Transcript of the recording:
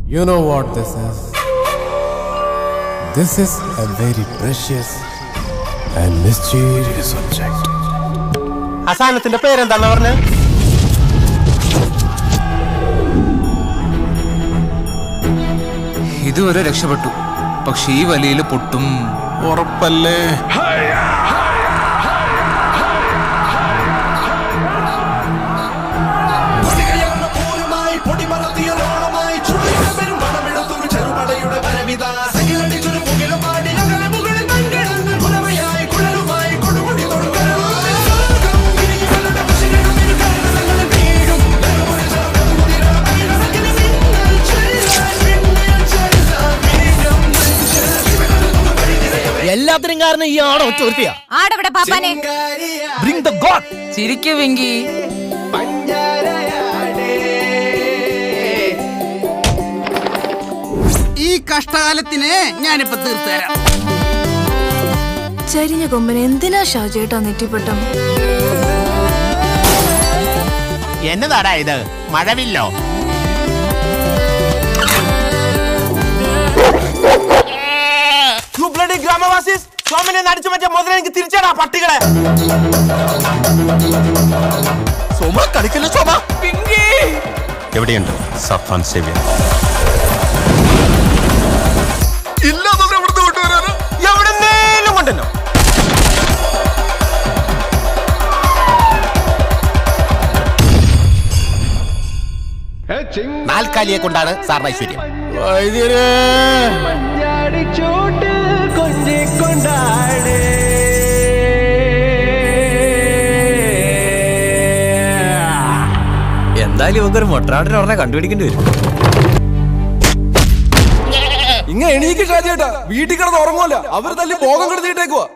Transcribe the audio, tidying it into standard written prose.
You know what this is? This is a very precious and mysterious object. അസാനത്തിന്റെ പേരെന്താണെന്ന് പറഞ്ഞ? ഇതുവരെ രക്ഷപ്പെട്ടു, പക്ഷെ ഈ വലിയിൽ പൊട്ടും. ഉറപ്പല്ലേ? എല്ലാത്തിനും കാരണം ഈ ആടോ ചോർത്തിയാ. ആടവിടെ പാപ്പാനെ. Bring the God. ചിരിക്കു വെങ്കി. ഈ കഷ്ടകാലത്തിന് ഞാനിപ്പോ തീർത്തുതരാം. ചരിഞ്ഞ കൊമ്പന് എന്തിനാ ഷാജേട്ടാ നെറ്റിപ്പെട്ടം? എന്നതാടാ ഇത്? മഴവില്ലോ? ഗ്രാമവാസീസ് സോമനെ നടിച്ചു മറ്റേ മുതല എനിക്ക് തിരിച്ചാടാ പട്ടികളെ. സോമ കളിക്കല്ലോ സോമ. എവിടെയുണ്ട് സഫാൻ സേവ്യർ? എവിടെന്നേലും കൊണ്ടല്ലോ. നാൽക്കാലിയെ കൊണ്ടാണ് സാറിന് ഐശ്വര്യം. എന്തായാലും ഇവക്കൊരു മൊട്ടനാടിനെ ഉടനെ കണ്ടുപിടിക്കേണ്ടി വരും. ഇങ്ങനെ എണീക്ക് ഷാജിയേട്ടാ, വീട്ടിൽ കിടന്ന് ഉറങ്ങുമല്ല, അവർ തല്ലി ഭോഗം കെടുത്തിട്ടേക്കുവാ.